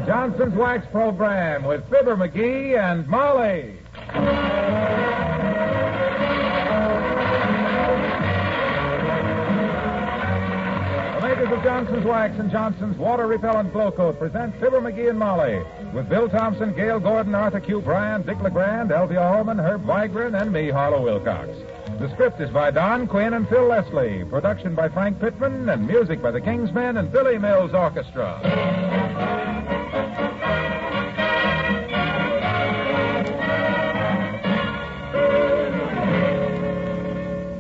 Johnson's Wax Program with Fibber McGee and Molly. The makers of Johnson's Wax and Johnson's Water Repellent Glow Coat present Fibber McGee and Molly with Bill Thompson, Gail Gordon, Arthur Q. Bryan, Dick LeGrand, Elvia Holman, Herb Vigran, and me, Harlow Wilcox. The script is by Don Quinn and Phil Leslie. Production by Frank Pittman and music by the Kingsmen and Billy Mills Orchestra.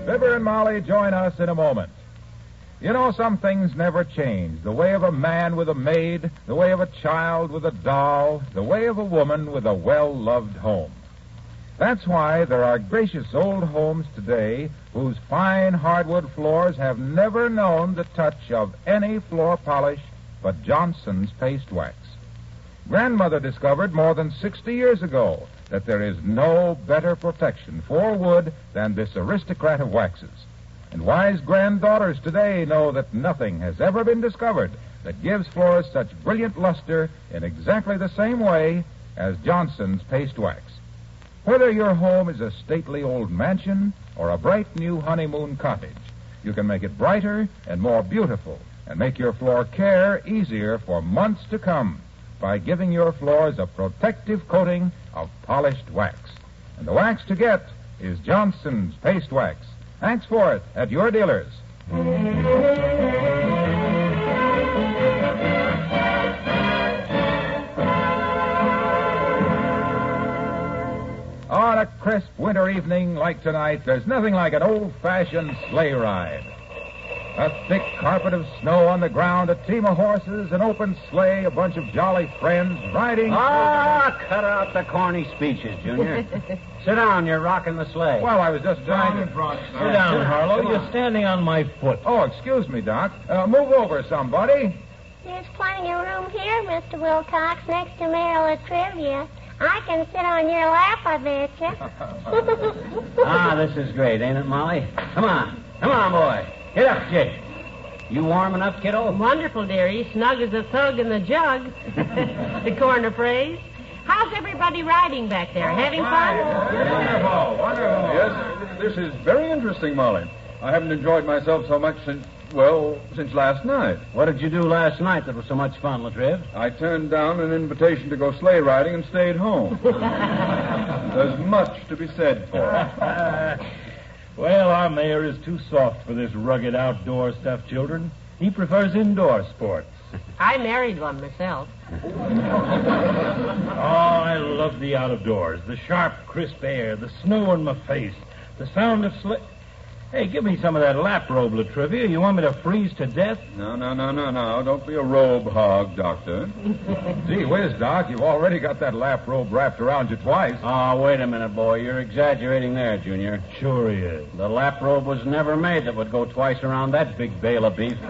Fibber and Molly join us in a moment. You know, some things never change. The way of a man with a maid, the way of a child with a doll, the way of a woman with a well-loved home. That's why there are gracious old homes today whose fine hardwood floors have never known the touch of any floor polish but Johnson's paste wax. Grandmother discovered more than 60 years ago that there is no better protection for wood than this aristocrat of waxes. And wise granddaughters today know that nothing has ever been discovered that gives floors such brilliant luster in exactly the same way as Johnson's paste wax. Whether your home is a stately old mansion or a bright new honeymoon cottage, you can make it brighter and more beautiful and make your floor care easier for months to come by giving your floors a protective coating of polished wax. And the wax to get is Johnson's paste wax. Thanks for it at your dealers. On a crisp winter evening like tonight, there's nothing like an old-fashioned sleigh ride. A thick carpet of snow on the ground, a team of horses, an open sleigh, a bunch of jolly friends riding... Cut out the corny speeches, Junior. Sit down, you're rocking the sleigh. Well, I was just trying to... Sit down, Harlow. You're standing on my foot. Oh, excuse me, Doc. Move over, somebody. There's plenty of room here, Mr. Wilcox, next to Merrill at Trivia. I can sit on your lap, I betcha. This is great, ain't it, Molly? Come on, boy. Get up, Jake. You warm enough, kiddo? Wonderful, dearie. Snug as a thug in the jug. The corner phrase. How's everybody riding back there? Having fun? Wonderful. Yes, this is very interesting, Molly. I haven't enjoyed myself so much since last night. What did you do last night that was so much fun, Latriv? I turned down an invitation to go sleigh riding and stayed home. There's much to be said for it. Well, our mayor is too soft for this rugged outdoor stuff, children. He prefers indoor sports. I married one myself. I love the out of doors. The sharp, crisp air, the snow in my face, the sound of sleigh. Hey, give me some of that lap robe, Latrivia. You want me to freeze to death? No. Don't be a robe hog, Doctor. Gee whiz, Doc, you've already got that lap robe wrapped around you twice. Oh, wait a minute, boy. You're exaggerating there, Junior. Sure he is. The lap robe was never made that would go twice around that big bale of beef.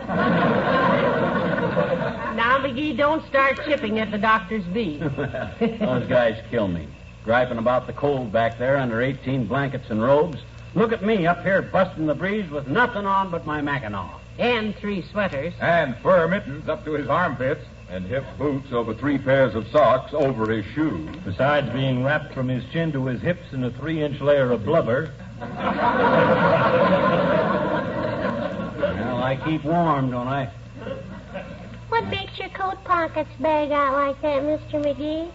Now, McGee, don't start chipping at the doctor's beef. Those guys kill me. Griping about the cold back there under 18 blankets and robes. Look at me up here busting the breeze with nothing on but my Mackinaw. And 3 sweaters. And fur mittens up to his armpits. And hip boots over 3 pairs of socks over his shoes. Besides being wrapped from his chin to his hips in a 3-inch layer of blubber. Well, I keep warm, don't I? What makes your coat pockets bag out like that, Mr. McGee?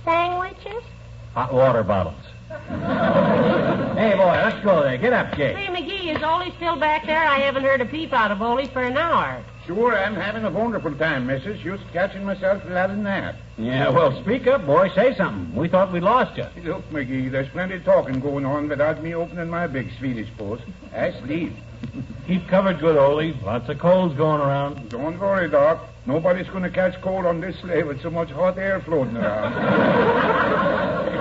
Sandwiches? Hot water bottles. Hey, boy, let's go there. Get up, Jake. Say, McGee, is Ole still back there? I haven't heard a peep out of Ole for an hour. Sure, I'm having a wonderful time, missus. Just catching myself without a nap. Yeah, well, speak up, boy. Say something. We thought we lost you. Look, McGee, there's plenty of talking going on without me opening my big Swedish post. I sleep. Keep covered good, Ole. Lots of colds going around. Don't worry, Doc. Nobody's going to catch cold on this sleigh with so much hot air floating around.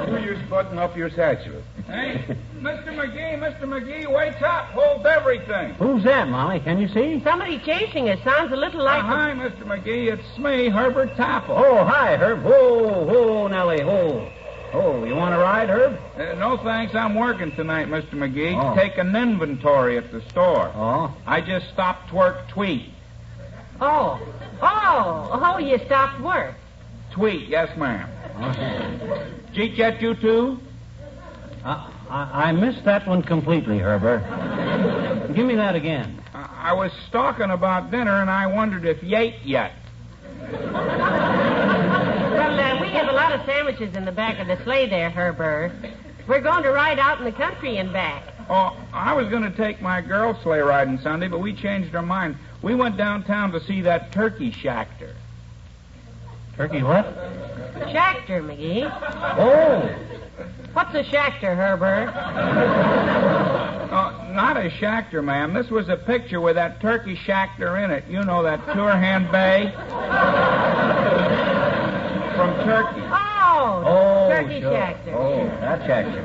You just button up your satchel. Hey, Mr. McGee, wake up. Hold everything. Who's that, Molly? Can you see? Somebody chasing us. Sounds a little like... Hi, Mr. McGee. It's me, Herbert Topple. Oh, hi, Herb. Whoa, Nellie, whoa. Oh, you want to ride, Herb? No, thanks. I'm working tonight, Mr. McGee. Oh. Taking inventory at the store. Oh? I just stopped work tweet. Oh, you stopped work. Tweet, yes, ma'am. Cheat yet, you two? I missed that one completely, Herbert. Give me that again. I was stalking about dinner, and I wondered if you ate yet. Well, we have a lot of sandwiches in the back of the sleigh there, Herbert. We're going to ride out in the country and back. Oh, I was going to take my girl sleigh riding Sunday, but we changed our mind. We went downtown to see that turkey shactor. Turkey what? Shactor, McGee. Oh. What's a shactor, Herbert? Not a shactor, ma'am. This was a picture with that turkey shactor in it. You know, that Turhan Bay from Turkey. Oh, turkey sure. shactor. Oh, that shactor.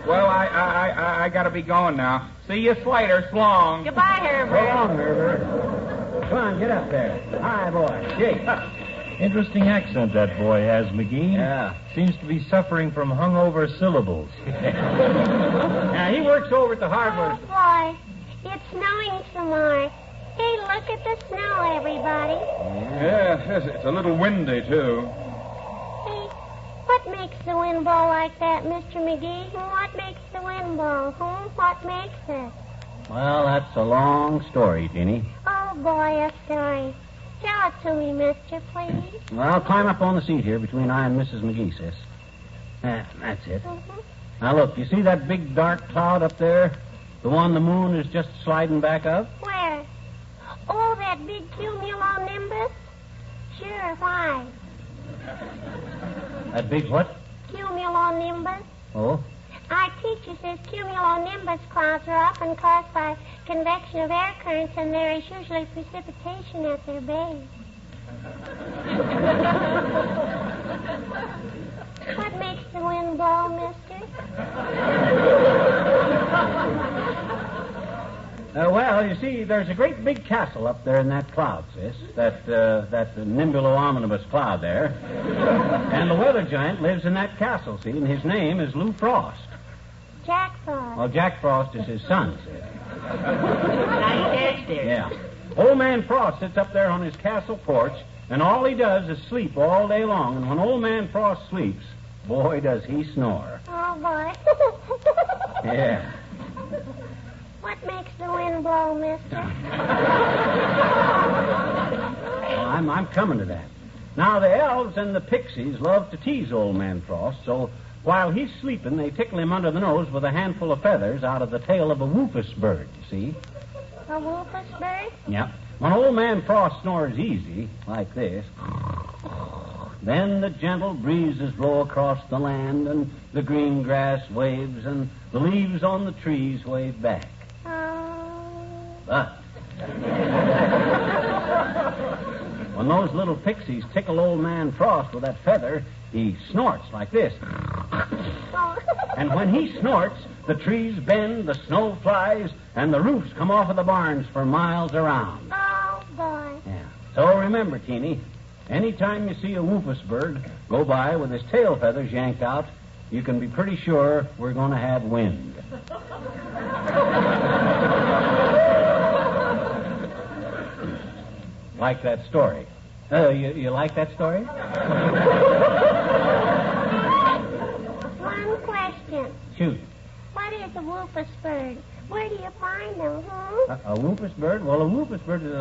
Well, I got to be going now. See you later. Slong. Goodbye, Herbert. So long, Herbert. Come on, get up there. Hi, boy. Jake. Interesting accent that boy has, McGee. Yeah. Seems to be suffering from hungover syllables. Now, he works over at the hardware. Oh, boy. It's snowing some more. Hey, look at the snow, everybody. Yes, it's a little windy, too. Hey, what makes the wind blow like that, Mr. McGee? What makes the wind blow? What makes it? Well, that's a long story, Jeannie. Oh, boy, a story. Tell it to me, mister, please. Well, I'll climb up on the seat here between I and Mrs. McGee, sis. That's it. Mm-hmm. Now, look, you see that big dark cloud up there? The one the moon is just sliding back up? Where? Oh, that big cumulonimbus? Sure, why? That big what? Cumulonimbus. Oh? Our teacher says cumulonimbus clouds are often caused by convection of air currents, and there is usually precipitation at their base. What makes the wind blow, mister? Well, you see, there's a great big castle up there in that cloud, sis. That nimbulo-omnibus cloud there. And the weather giant lives in that castle, see, and his name is Lou Frost. Jack Frost. Well, Jack Frost is his son, sis. Nice catch there. Yeah. Old Man Frost sits up there on his castle porch, and all he does is sleep all day long. And when Old Man Frost sleeps, boy, does he snore. Oh, boy. Yeah. What makes the wind blow, mister? Well, I'm coming to that. Now, the elves and the pixies love to tease Old Man Frost, so while he's sleeping, they tickle him under the nose with a handful of feathers out of the tail of a woofus bird, see? A woofus bird? Yep. When Old Man Frost snores easy, like this, then the gentle breezes blow across the land, and the green grass waves, and the leaves on the trees wave back. But when those little pixies tickle Old Man Frost with that feather, he snorts like this. And when he snorts, the trees bend, the snow flies, and the roofs come off of the barns for miles around. Oh, boy. Yeah. So remember, Teeny, anytime you see a woofus bird go by with his tail feathers yanked out, you can be pretty sure we're going to have wind. Like that story. You like that story? One question. Shoot. What is a woofus bird? Where do you find them, A woofus bird? Well, a woofus bird is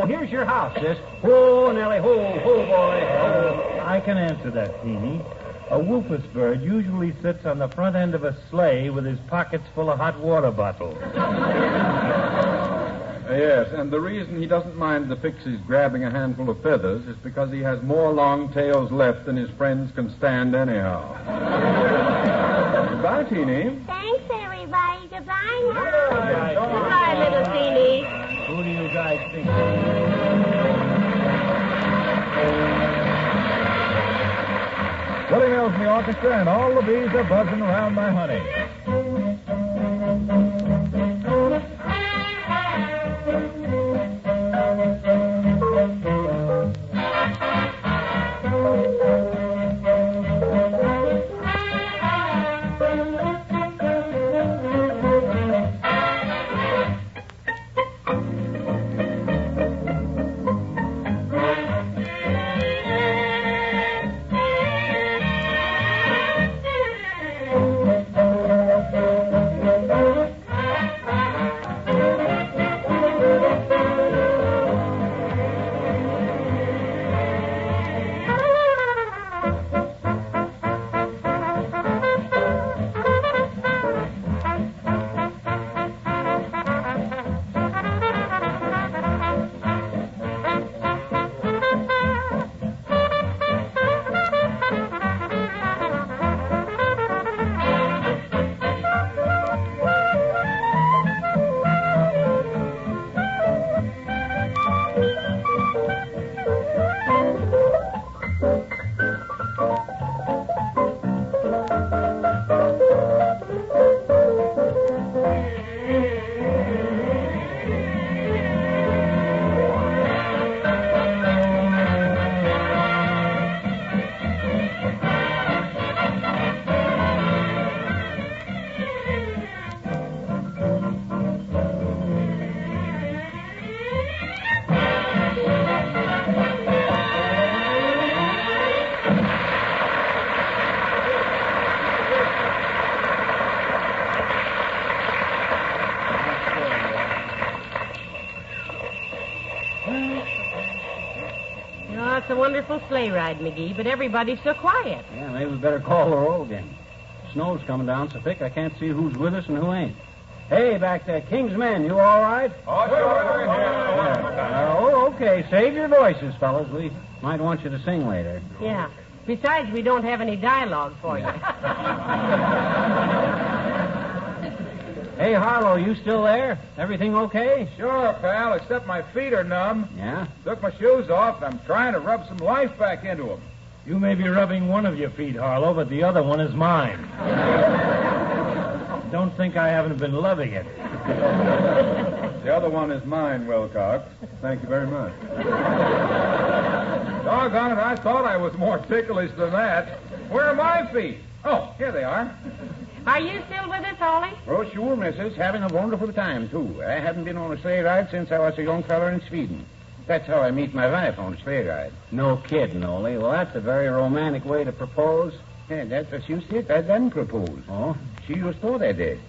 here's your house, sis. Ho, Nellie, ho, boy, ho. I can answer that, Teeny. A woofus bird usually sits on the front end of a sleigh with his pockets full of hot water bottles. Yes, and the reason he doesn't mind the pixies grabbing a handful of feathers is because he has more long tails left than his friends can stand anyhow. Goodbye, Teeny. Thanks, everybody. Goodbye now. Goodbye, little Teeny. Who do you guys think? Willie Mills and the orchestra, and all the bees are buzzing around my honey. Oh, it's a wonderful sleigh ride, McGee, but everybody's so quiet. Yeah, maybe we better call the roll again. Snow's coming down so thick I can't see who's with us and who ain't. Hey, back there, King's men, you all right? Oh, sure. Okay. Save your voices, fellas. We might want you to sing later. Yeah. Besides, we don't have any dialogue for you. Hey, Harlow, you still there? Everything okay? Sure, pal, except my feet are numb. Yeah? Took my shoes off, and I'm trying to rub some life back into them. You may be rubbing one of your feet, Harlow, but the other one is mine. Don't think I haven't been loving it. The other one is mine, Wilcox. Thank you very much. Doggone it, I thought I was more ticklish than that. Where are my feet? Oh, here they are. Are you still with us, Ollie? Oh, sure, missus. Having a wonderful time, too. I haven't been on a sleigh ride since I was a young feller in Sweden. That's how I meet my wife on a sleigh ride. No kidding, Ollie. Well, that's a very romantic way to propose. Yeah, that's what you said. I didn't propose. Oh? She just thought I did.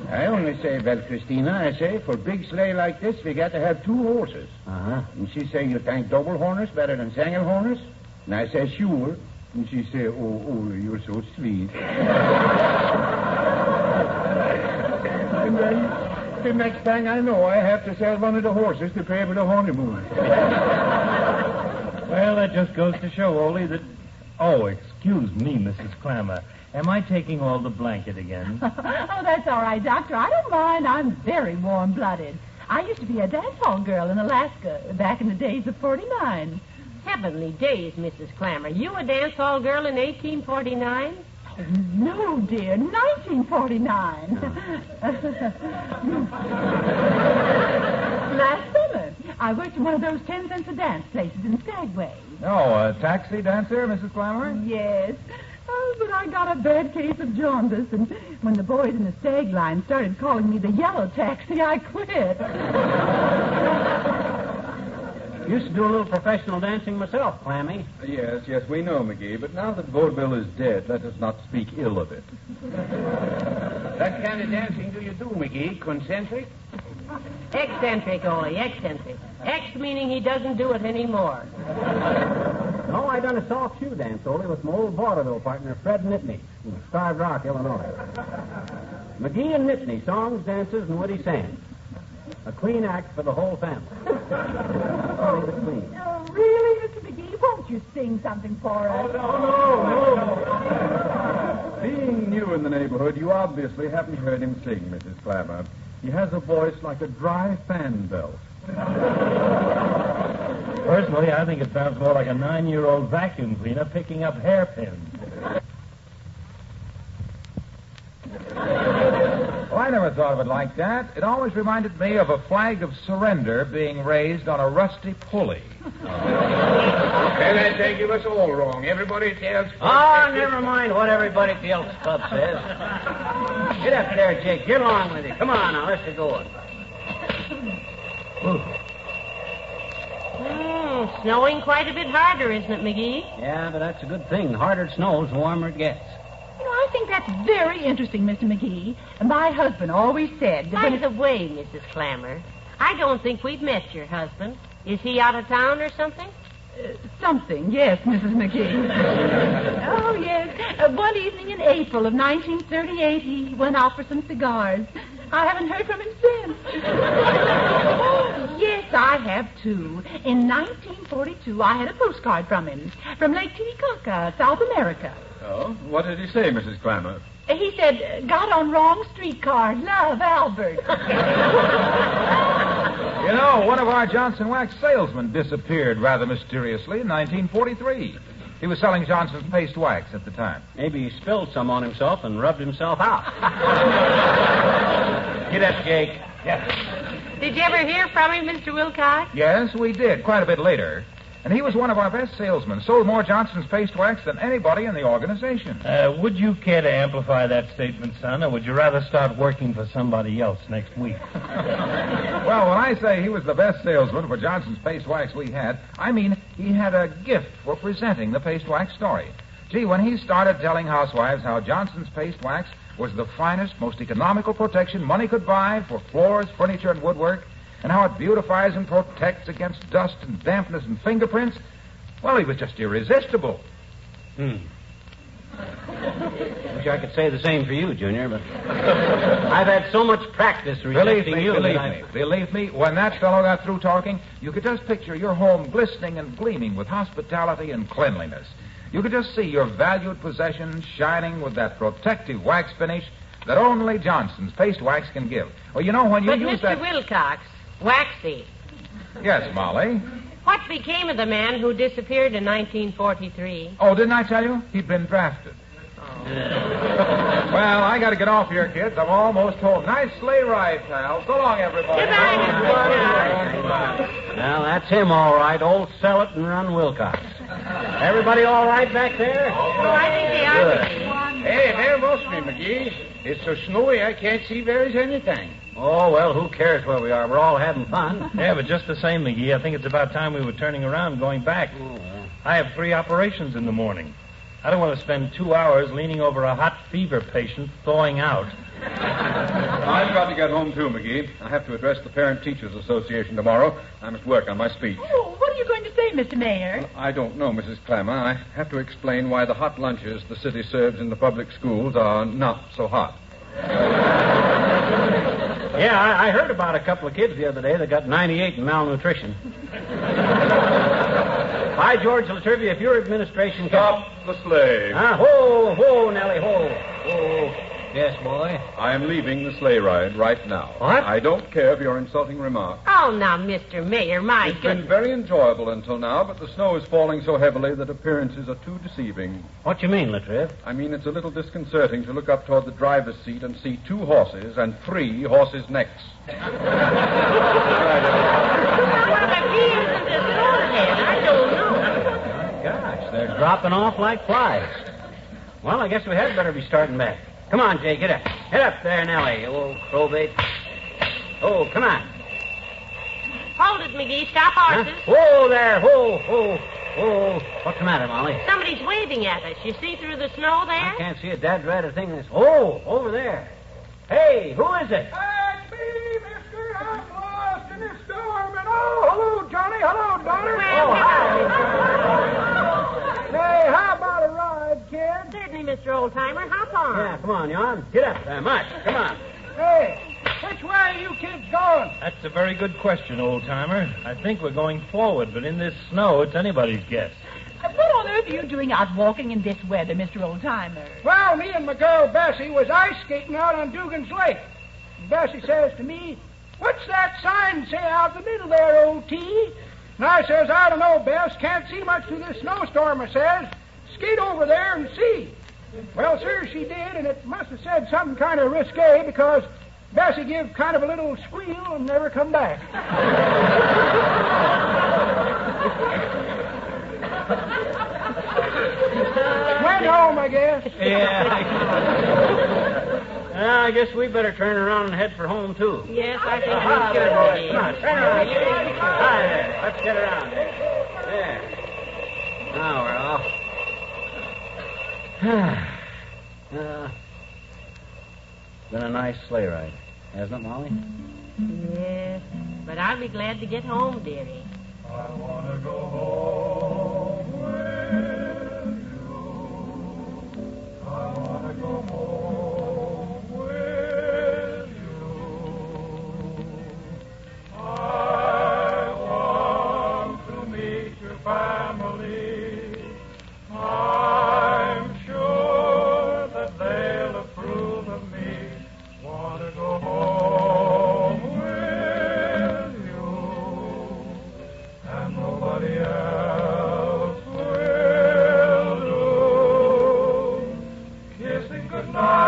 I only say, well, Christina, I say, for a big sleigh like this, we got to have 2 horses. Uh-huh. And she say, you think double harness better than single harness? And I say, sure. And she say, oh, you're so sweet. And then, the next thing I know, I have to sell one of the horses to pay for the honeymoon. Well, that just goes to show, Ollie, that... Oh, excuse me, Mrs. Clammer. Am I taking all the blanket again? Oh, that's all right, Doctor. I don't mind. I'm very warm-blooded. I used to be a dance hall girl in Alaska back in the days of 49. Heavenly days, Mrs. Clammer. You a dance hall girl in 1849? No, dear, 1949. Last summer, I worked in one of those 10 cents a dance places in Skagway. Oh, a taxi dancer, Mrs. Clammer? Yes. Oh, but I got a bad case of jaundice, and when the boys in the stag line started calling me the yellow taxi, I quit. Used to do a little professional dancing myself, Clammy. Yes, we know, McGee, but now that vaudeville is dead, let us not speak ill of it. What kind of dancing do you do, McGee? Concentric? Eccentric, Ollie, eccentric. Ex meaning he doesn't do it anymore. No, I done a soft shoe dance, Ollie, with my old vaudeville partner, Fred Nitney, from Starved Rock, Illinois. McGee and Nitney, songs, dances, and witty sayings. A clean act for the whole family. Only the queen. Oh, really, Mr. McGee? Won't you sing something for us? No. Being new in the neighborhood, you obviously haven't heard him sing, Mrs. Clammer. He has a voice like a dry fan belt. Personally, I think it sounds more like a 9-year-old vacuum cleaner picking up hairpins. Well, I never thought of it like that. It always reminded me of a flag of surrender being raised on a rusty pulley. Well, I think you was all wrong. Everybody tells... Oh, never mind what everybody else club says. Get up there, Jake. Get along with it. Come on now, let's get going. Snowing quite a bit harder, isn't it, McGee? Yeah, but that's a good thing. The harder it snows, the warmer it gets. You know, I think that's very interesting, Mr. McGee. And my husband always said that By the way, Mrs. Clammer, I don't think we've met your husband. Is he out of town or something? Something, yes, Mrs. McGee. Oh, yes. One evening in April of 1938, he went out for some cigars. I haven't heard from him since. Yes, I have, too. In 1942, I had a postcard from him, from Lake Titicaca, South America. Oh, what did he say, Mrs. Clammer? He said, got on wrong streetcar. Love, Albert. You know, one of our Johnson wax salesmen disappeared rather mysteriously in 1943. He was selling Johnson's paste wax at the time. Maybe he spilled some on himself and rubbed himself out. Get up, Jake. Yes. Did you ever hear from him, Mr. Wilcox? Yes, we did, quite a bit later. And he was one of our best salesmen, sold more Johnson's paste wax than anybody in the organization. Would you care to amplify that statement, son, or would you rather start working for somebody else next week? Well, when I say he was the best salesman for Johnson's paste wax we had, I mean he had a gift for presenting the paste wax story. Gee, when he started telling housewives how Johnson's paste wax was the finest, most economical protection money could buy for floors, furniture, and woodwork, and how it beautifies and protects against dust and dampness and fingerprints, Well, he was just irresistible. Wish I could say the same for you, Junior, but I've had so much practice resisting you. Believe me, when that fellow got through talking, you could just picture your home glistening and gleaming with hospitality and cleanliness. You could just see your valued possessions shining with that protective wax finish that only Johnson's paste wax can give. Well, you know, when you use Mr. Wilcox, Waxy. Yes, Molly? What became of the man who disappeared in 1943? Oh, didn't I tell you? He'd been drafted. Well, I got to get off here, kids. I'm almost home. Nice sleigh ride, pal. So long, everybody. Goodbye, Mr. Wilcox. Well, that's him, all right. Old Sell It and Run Wilcox. Everybody all right back there? Oh, I think they are. Good. Hey, there must be, McGees. It's so snowy I can't see there's anything. Oh, well, who cares where we are? We're all having fun. Yeah, but just the same, McGee, I think it's about time we were turning around and going back. I have 3 operations in the morning. I don't want to spend 2 hours leaning over a hot fever patient thawing out. I've got to get home, too, McGee. I have to address the Parent Teachers Association tomorrow. I must work on my speech. Oh, what are you going to say, Mr. Mayor? I don't know, Mrs. Clemmer. I have to explain why the hot lunches the city serves in the public schools are not so hot. Yeah, I heard about a couple of kids the other day that got 98 in malnutrition. By George Latrivia, if your administration... Stop the sleigh. Ho, ho, Nellie, ho. Ho. Yes, boy? I am leaving the sleigh ride right now. What? I don't care for your insulting remarks. Oh, now, Mr. Mayor, my It's been goodness. very enjoyable until now, but the snow is falling so heavily that appearances are too deceiving. What you mean, Latriv? I mean, it's a little disconcerting to look up toward the driver's seat and see 2 horses and 3 horses' necks. What the key isn't this forehead? I don't know. Gosh, they're dropping off like flies. Well, I guess we had better be starting back. Come on, Jay, get up. Get up there, Nellie, you old crowbait. Oh, come on. Hold it, McGee. Stop horses. Huh? Whoa there, whoa, whoa, whoa. What's the matter, Molly? Somebody's waving at us. You see through the snow there? I can't see a dad-rat thing. Oh, over there. Hey, who is it? That's me, mister. I'm lost in this storm. And hello, Johnny. Hello, daughter. Well, Hey, how about a ride, kid? certainly, Mr. Oldtimer. Hop on. Yeah, come on, Jan. Get up there, Much. Come on. Hey, which way are you kids going? That's a very good question, old-timer. I think we're going forward, but in this snow, it's anybody's guess. What on earth are you doing out walking in this weather, Mr. Oldtimer? Well, me and my girl Bessie was ice skating out on Dugan's Lake. And Bessie says to me, "What's that sign say out in the middle there, old T?" And I says, "I don't know, Bess. Can't see much through this snowstorm," I says. "Skate over there and see." Well, sir, she did, and it must have said something kind of risque because Bessie give kind of a little squeal and never come back. Went home, I guess. Yeah. I guess we better turn around and head for home, too. Yes, I think we Come on, should. turn around. Hi there. Let's get around there. There. Now we're off. Been a nice sleigh ride, hasn't it, Molly? Yes, but I'll be glad to get home, dearie. I want to go home with you. I want to go home with you. I want to meet your family. I'm sure that they'll approve of me. Want to go home with you. And nobody else will do. Kissing goodnight.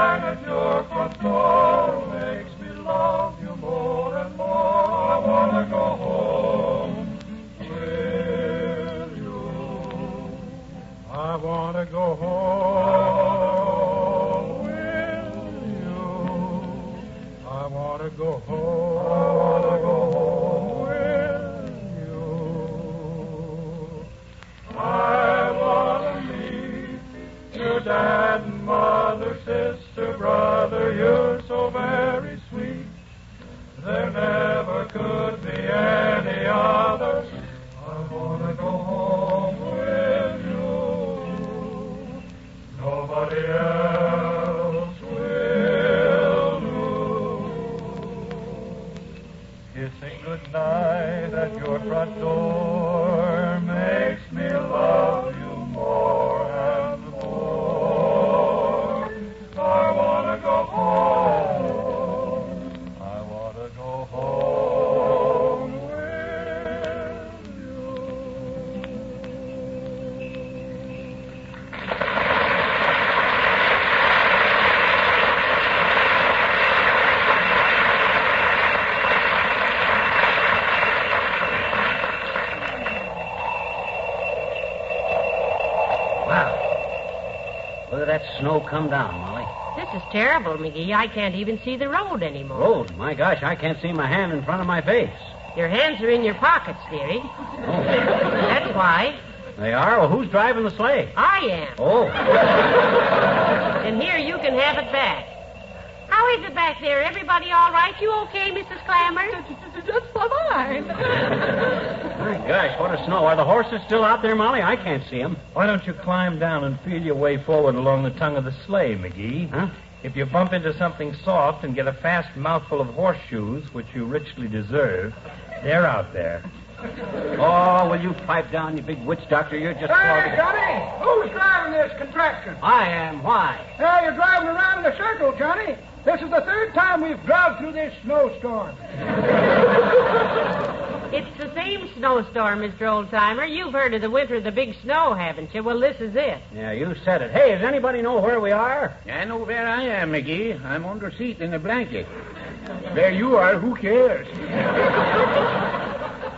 arrive at your front door makes me love you more and more. I want to go home. I want to go home with you. Wow. Look at that snow come down, Molly. This is terrible, McGee. I can't even see the road anymore. Road? My gosh, I can't see my hand in front of my face. Your hands are in your pockets, dearie. Oh. That's why. They are? Well, who's driving the sleigh? I am. Oh. And here, you can have it back. How is it back there? Everybody all right? You okay, Mrs. Clammer? Just fine. My gosh, what a snow. Are the horses still out there, Molly? I can't see them. Why don't you climb down and feel your way forward along the tongue of the sleigh, McGee? Huh? If you bump into something soft and get a fast mouthful of horseshoes, which you richly deserve, they're out there. Oh, will you pipe down, you big witch doctor? You're just Hey, clogging. Johnny, who's driving this contraption? I am. Why? Hey, you're driving around in a circle, Johnny. This is the third time we've drove through this snowstorm. It's the same snowstorm, Mr. Oldtimer. You've heard of the winter of the big snow, haven't you? Well, this is it. Yeah, you said it. Hey, does anybody know where we are? I know where I am, McGee. I'm under seat in a blanket. Where you are, who cares?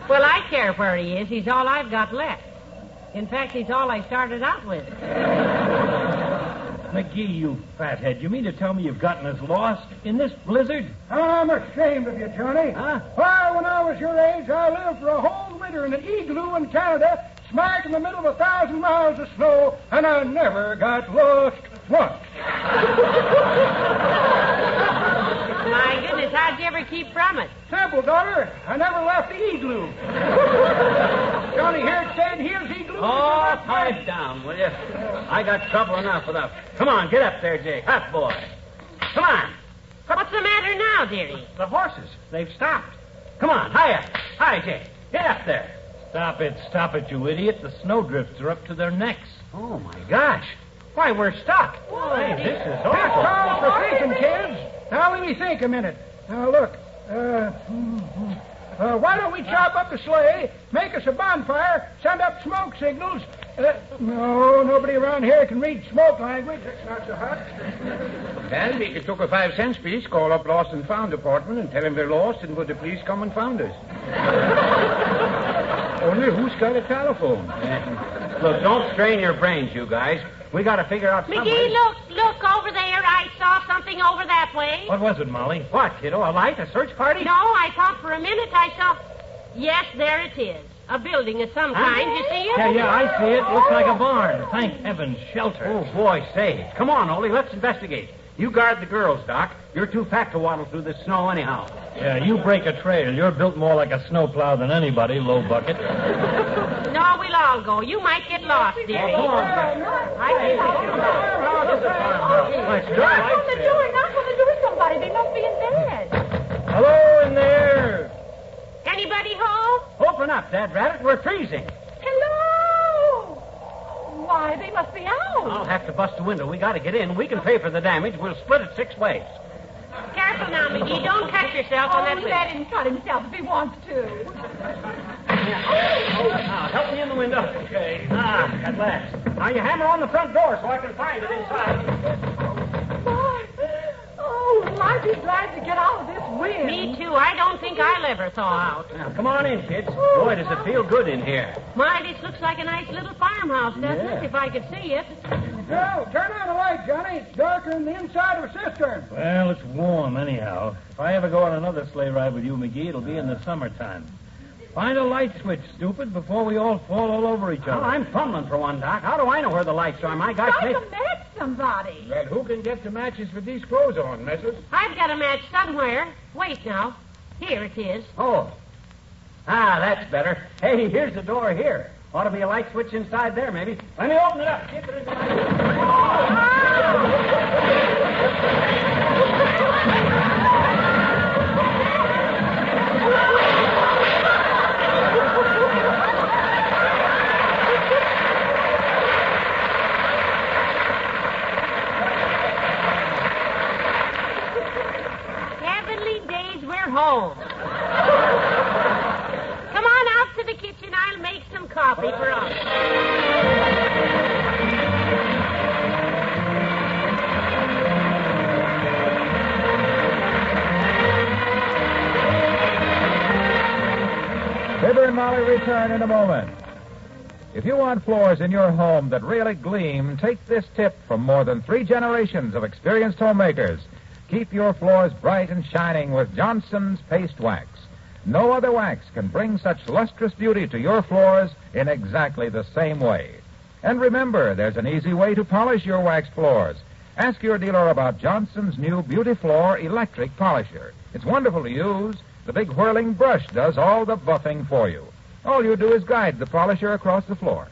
Well, I care where he is. He's all I've got left. In fact, he's all I started out with. McGee, you fathead, you mean to tell me you've gotten us lost in this blizzard? I'm ashamed of you, Johnny. Huh? Why, when I was your age, I lived for a whole winter in an igloo in Canada, smack in the middle of 1,000 miles of snow, and I never got lost once. My goodness, how'd you ever keep from it? Simple, daughter. I never left the igloo. Johnny here stayed here's igloo. Oh, pipe down, will you? I got trouble enough with us. Come on, get up there, Jake. Hot boy. Come on. What's the matter now, dearie? The horses. They've stopped. Come on, high up. Hi, Jake. Get up there. Stop it, you idiot. The snowdrifts are up to their necks. Oh, my gosh. Why, we're stuck. Hey, this is That's awful. all for thinking, kids. Now, let me think a minute. Now, look. Why don't we chop up the sleigh, make us a bonfire, send up smoke signals? No, nobody around here can read smoke language. That's not so hot. Well, we could took a 5-cent piece, call up Lost and Found department and tell them we're lost and would the police come and found us. Only who's got a telephone? Look, don't strain your brains, you guys. We got to figure out some way. McGee, look over there. I saw something over that way. What was it, Molly? What, kiddo? A light? A search party? No, I thought for a minute I saw... Yes, there it is. A building of some kind. You see it? Yeah, I see it. Looks like a barn. Thank heaven, shelter. Oh, boy, say. Come on, Ole, let's investigate. You guard the girls, Doc. You're too fat to waddle through this snow anyhow. Yeah, you break a trail. You're built more like a snowplow than anybody, low bucket. No, we'll all go. You might get lost, dearie. Come on, I Let's Knock on the door, somebody. They must be in bed. Hello in there. Anybody home? Open up, Dad Rabbit. We're freezing. Hello! Why, they must be out. I'll have to bust a window. We got to get in. We can pay for the damage. We'll split it 6 ways. Careful now, McGee. Don't cut yourself on that let window. him cut himself if he wants to. Now, help me in the window. Okay. At last. Now, you hammer on the front door so I can find it inside. I'd be glad to get out of this wind. Me too. I don't think I'll ever thaw out. Now, come on in, kids. Boy, does it feel good in here. My, this looks like a nice little farmhouse, doesn't it? If I could see it. No, turn on the light, Johnny. It's darker than the inside of a cistern. Well, it's warm anyhow. If I ever go on another sleigh ride with you, McGee, it'll be in the summertime. Find a light switch, stupid, before we all fall all over each other. Well, I'm fumbling for one, Doc. How do I know where the lights are? My gosh, Try to match somebody. Well, who can get the matches with these clothes on, missus? I've got a match somewhere. Wait now. Here it is. Oh. That's better. Hey, here's the door here. Ought to be a light switch inside there, maybe. Let me open it up. Get it inside. coffee for us. Fibber and Molly return in a moment. If you want floors in your home that really gleam, take this tip from more than 3 generations of experienced homemakers. Keep your floors bright and shining with Johnson's Paste Wax. No other wax can bring such lustrous beauty to your floors in exactly the same way. And remember, there's an easy way to polish your waxed floors. Ask your dealer about Johnson's new Beauty Floor electric polisher. It's wonderful to use. The big whirling brush does all the buffing for you. All you do is guide the polisher across the floor.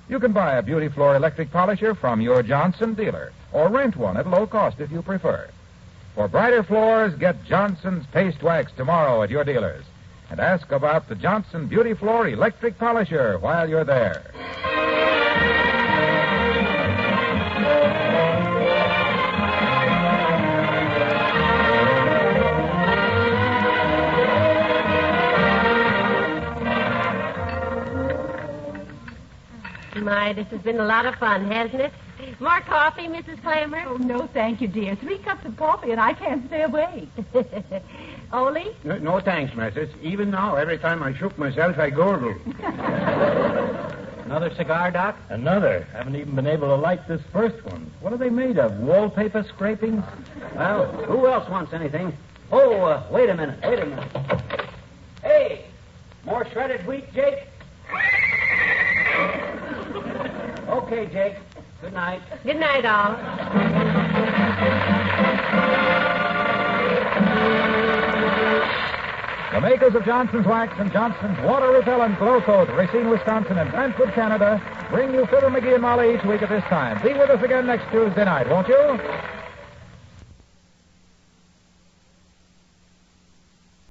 You can buy a Beauty Floor electric polisher from your Johnson dealer, or rent one at low cost if you prefer. For brighter floors, get Johnson's Paste Wax tomorrow at your dealers. And ask about the Johnson Beauty Floor electric polisher while you're there. My, this has been a lot of fun, hasn't it? More coffee, Mrs. Clammer? Oh, no, thank you, dear. 3 cups of coffee, and I can't stay awake. Ole? No thanks, Missus. Even now, every time I shook myself, I gurgle. Another cigar, Doc? Another. Haven't even been able to light this first one. What are they made of? Wallpaper scrapings? Well, who else wants anything? Oh, wait a minute. Hey, more shredded wheat, Jake? Okay, Jake. Good night. Good night, all. The makers of Johnson's Wax and Johnson's Water Repellent Glow Coat, Racine, Wisconsin, and Brantford, Canada, bring you Fibber McGee and Molly each week at this time. Be with us again next Tuesday night, won't you?